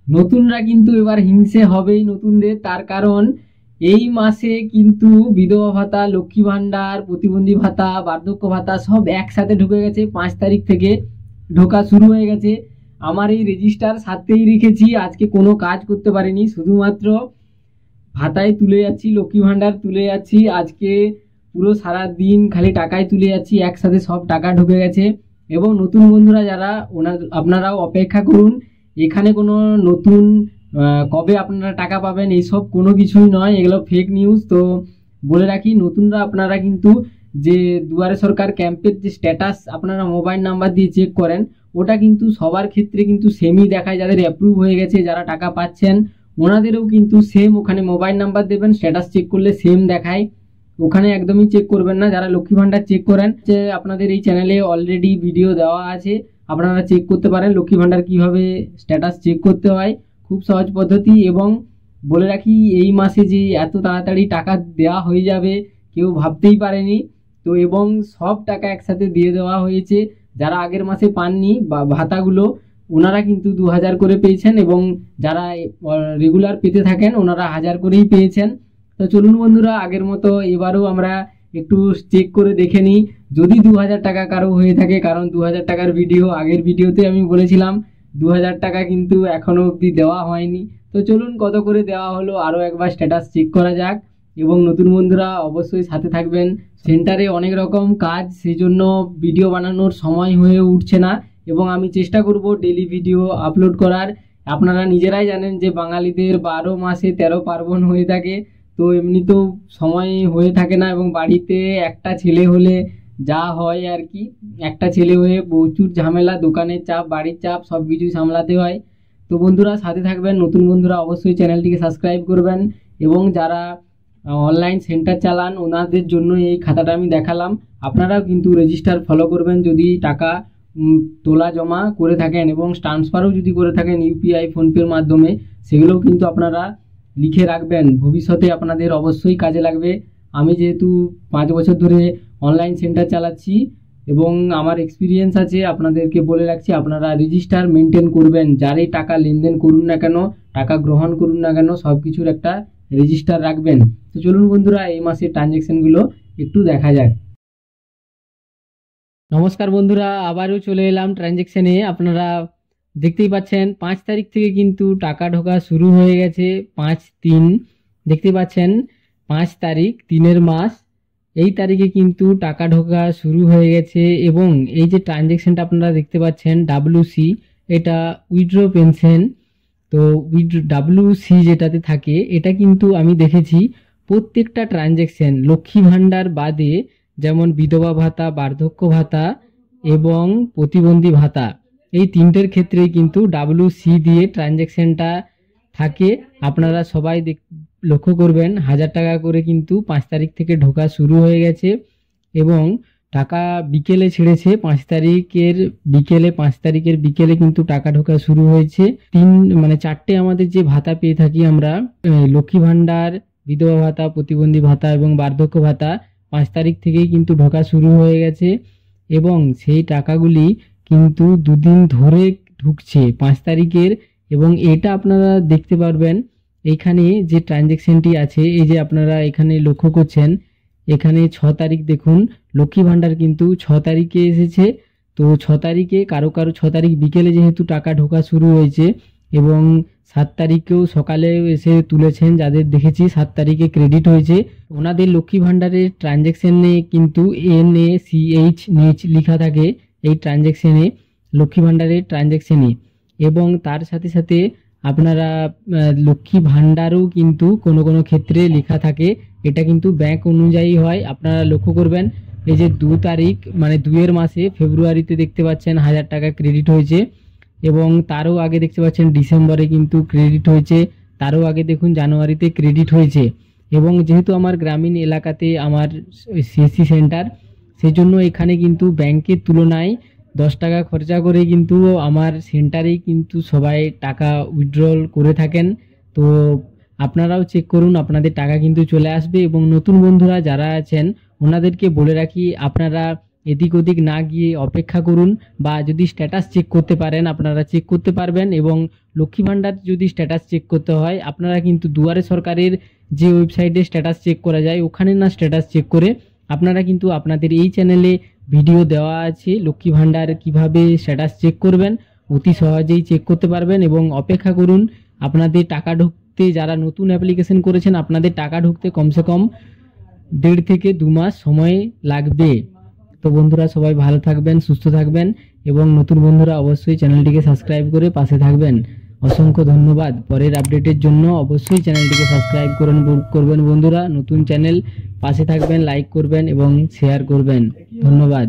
নতুনরা কিন্তু এবার হিংসে হবেই নতুনদের, তার কারণ এই মাসে কিন্তু বিধবা ভাতা, লক্ষ্মী ভান্ডার, প্রতিবন্ধী ভাতা, বার্ধক্য ভাতা সব একসাথে ঢুকে গেছে। 5 তারিখ থেকে ঢোকা শুরু হয়ে গেছে। আমার এই রেজিস্টার সাথেই রেখেছি, আজকে কোনো কাজ করতে পারিনি, শুধুমাত্র ভাতায় তুলে যাচ্ছি, লক্ষ্মী ভান্ডার তুলে যাচ্ছি। আজকে পুরো সারা দিন খালি টাকায় তুলে যাচ্ছি, একসাথে সব টাকা ঢুকে গেছে। এবং নতুন বন্ধুরা যারা আপনারাও অপেক্ষা করুন। এখানে কোনো নতুন কবে আপনারা টাকা পাবেন এইসব কোনো কিছুই নয়, এগুলো ফেক নিউজ। তো বলে রাখি, নতুনরা আপনারা কিন্তু যে দুয়ারে সরকার ক্যাম্পের যে স্ট্যাটাস আপনারা মোবাইল নাম্বার দিয়ে চেক করেন, ওটা কিন্তু সবার ক্ষেত্রে কিন্তু সেমই দেখায়। যাদের অ্যাপ্রুভ হয়ে গেছে, যারা টাকা পাচ্ছেন, ওনাদেরও কিন্তু সেম ওখানে মোবাইল নাম্বার দেবেন, স্ট্যাটাস চেক করলে সেম দেখায়। ওখানে একদমই চেক করবেন না। যারা লক্ষ্মী ভান্ডার চেক করেন, যে আপনাদের এই চ্যানেলে অলরেডি ভিডিও দেওয়া আছে, আপনারা চেক করতে পারেন লক্ষ্মী ভান্ডার কিভাবে স্ট্যাটাস চেক করতে হয়, খুব সহজ পদ্ধতি। এবং বলে রাখি, এই মাসে যে এত তাড়াতাড়ি টাকা দেওয়া হয়ে যাবে কেউ ভাবতেই পারেনি। তো এবং সব টাকা একসাথে দিয়ে দেওয়া হয়েছে। যারা আগের মাসে পাননি বা ভাতাগুলো, ওনারা কিন্তু 2000 করে পেয়েছেন, এবং যারা রেগুলার পেতে থাকেন ওনারা 1000 করেই পেয়েছেন। তো চলুন বন্ধুরা, আগের মতো এবারও আমরা একটু চেক করে দেখে নিই যদি 2000 টাকা কারো হয়ে থাকে। কারণ 2000 টাকার ভিডিও আগের ভিডিওতে আমি বলেছিলাম, 2000 টাকা কিন্তু এখনো অবধি দেওয়া হয়নি। তো চলুন কত করে দেওয়া হলো আরও একবার স্ট্যাটাস চেক করা যাক। এবং নতুন বন্ধুরা অবশ্যই সাথে থাকবেন। সেন্টারে অনেক রকম কাজ, সেই জন্য ভিডিও বানানোর সময় হয়ে উঠছে না, এবং আমি চেষ্টা করব ডেলি ভিডিও আপলোড করার। আপনারা নিজেরাই জানেন যে বাঙালিদের 12 মাসে 13 পার্বণ হয়ে থাকে। তো এমনিতেও সময় হয়ে থাকে না, এবং বাড়িতে একটা ছেলে হলে যা হয় আর কি, একটা ছেলে হয়ে প্রচুর ঝামেলা, দোকানের চাপ, বাড়ির চাপ, সব কিছুই সামলাতে হয়। তো বন্ধুরা সাথে থাকবেন, নতুন বন্ধুরা অবশ্যই চ্যানেলটিকে সাবস্ক্রাইব করবেন। এবং যারা অনলাইন সেন্টার চালান, ওনাদের জন্য এই খাতাটা আমি দেখালাম। আপনারাও কিন্তু রেজিস্টার ফলো করবেন যদি টাকা তোলা জমা করে থাকেন, এবং ট্রান্সফারও যদি করে থাকেন ইউপিআই, ফোনপের মাধ্যমে, সেগুলোও কিন্তু আপনারা লিখে রাখবেন, ভবিষ্যতে আপনাদের অবশ্যই কাজে লাগবে। আমি যেহেতু 5 বছর ধরে অনলাইন সেন্টার চালাচ্ছি এবং আমার এক্সপিরিয়েন্স আছে, আপনাদেরকে বলে রাখছি আপনারা রেজিস্টার মেনটেন করবেন। যারই টাকা লেনদেন করুন না কেন, টাকা গ্রহণ করুন না কেন, সব কিছুর একটা রেজিস্টার রাখবেন। তো চলুন বন্ধুরা, এই মাসের ট্রানজ্যাকশনগুলো একটু দেখা যাক। নমস্কার বন্ধুরা, আবারও চলে এলাম ট্রানজ্যাকশনে। আপনারা দেখতেই পাচ্ছেন 5 তারিখ থেকে কিন্তু টাকা ঢোকা শুরু হয়ে গেছে। 5-3 দেখতে পাচ্ছেন, 5 তারিখ 3-এর মাস, এই তারিখে কিন্তু টাকা ঢোকা শুরু হয়ে গেছে। এবং এই যে ট্রানজ্যাকশনটা আপনারা দেখতে পাচ্ছেন WC, এটা উইথড্র পেনশন। তো WC যেটাতে থাকে, এটা কিন্তু আমি দেখেছি প্রত্যেকটা ট্রানজ্যাকশন লক্ষ্মী ভান্ডার বাদে, যেমন বিধবা ভাতা, বার্ধক্য ভাতা এবং প্রতিবন্ধী ভাতা, এই তিনটের ক্ষেত্রে কিন্তু WC দিয়ে ট্রানজ্যাকশনটা থাকে। আপনারা সবাই লক্ষ্য করবেন, 1000 টাকা করে কিন্তু 5 তারিখ থেকে ঢোকা শুরু হয়ে গেছে। এবং টাকা বিকেলে ছেড়েছে, 5 তারিখের বিকেলে, 5 তারিখের বিকেলে কিন্তু টাকা ঢোকা শুরু হয়েছে। 4টে আমাদের যে ভাতা পেয়ে থাকি আমরা, লক্ষ্মী ভান্ডার, বিধবা ভাতা, প্রতিবন্ধী ভাতা এবং বার্ধক্য ভাতা, 5 তারিখ থেকেই কিন্তু ঢোকা শুরু হয়ে গেছে। এবং সেই টাকাগুলি কিন্তু দুদিন ধরে ঢুকছে 5 তারিখের। এবং এটা আপনারা দেখতে পারবেন এইখানে যে ট্রানজ্যাকশনটি আছে, এই যে আপনারা এখানে লক্ষ্য করছেন, এখানে 6 তারিখ দেখুন, লক্ষ্মী ভান্ডার কিন্তু 6 তারিখে এসেছে। তো 6 তারিখে কারো 6 তারিখ বিকেলে যেহেতু টাকা ঢোকা শুরু হয়েছে, এবং 7 তারিখেও সকালে এসে তুলেছেন, যাদের দেখেছি 7 তারিখে ক্রেডিট হয়েছে, ওনাদের লক্ষ্মী ভান্ডারের ট্রানজ্যাকশনে কিন্তু NACH লেখা থাকে এই ট্রানজ্যাকশনে, লক্ষ্মী ভান্ডারের ট্রানজ্যাকশনে। এবং তার সাথে সাথে আপনারা লক্ষ্মী ভান্ডারও কিন্তু কোনো কোনো ক্ষেত্রে লেখা থাকে, এটা কিন্তু ব্যাংক অনুযায়ী হয়। আপনারা লক্ষ্য করবেন, এই যে 2 তারিখ মানে 2-এর মাসে ফেব্রুয়ারিতে দেখতে পাচ্ছেন 1000 টাকা ক্রেডিট হয়েছে। এবং তারও আগে দেখতে পাচ্ছেন ডিসেম্বরে কিন্তু ক্রেডিট হয়েছে, তারও আগে দেখুন জানুয়ারিতে ক্রেডিট হয়েছে। এবং যেহেতু আমার গ্রামীণ এলাকাতে আমার CSC সেন্টার, সেই জন্য এখানে কিন্তু ব্যাংকের তুলনায় 10 টাকা খরচা করে কিন্তু আমার সেন্টারেই কিন্তু সবাই টাকা উইথড্রল করে থাকেন। তো আপনারাও চেক করুন, আপনাদের টাকা কিন্তু চলে আসবে। এবং নতুন বন্ধুরা যারা আছেন ওনাদেরকে বলে রাখি, আপনারা এদিক ওদিক না গিয়ে অপেক্ষা করুন, বা যদি স্ট্যাটাস চেক করতে পারেন আপনারা চেক করতে পারবেন। এবং লক্ষ্মী ভাণ্ডার যদি স্ট্যাটাস চেক করতে হয় আপনারা কিন্তু দুয়ারে সরকারের যে ওয়েবসাইটে স্ট্যাটাস চেক করা যায় ওখানে না স্ট্যাটাস চেক করে আপনারা কিন্তু আপনাদের এই চ্যানেলে ভিডিও দেওয়া আছে লক্ষ্মী ভাণ্ডার কিভাবে স্ট্যাটাস চেক করবেন, অতি সহজেই চেক করতে পারবেন। এবং অপেক্ষা করুন, আপনাদের টাকা ঢুকতে, যারা নতুন অ্যাপ্লিকেশন করেছেন আপনাদের টাকা ঢুকতে কমসে কম 1.5 থেকে 2 মাস সময় লাগবে। তো বন্ধুরা সবাই ভালো থাকবেন, সুস্থ থাকবেন, এবং নতুন বন্ধুরা অবশ্যই চ্যানেলটিকে সাবস্ক্রাইব করে পাশে থাকবেন। অসংখ্য ধন্যবাদ। পরের আপডেটের জন্য অবশ্যই চ্যানেলটিকে সাবস্ক্রাইব করবেন বন্ধুরা। নতুন চ্যানেল, পাশে থাকবেন, লাইক করবেন এবং শেয়ার করবেন। ধন্যবাদ।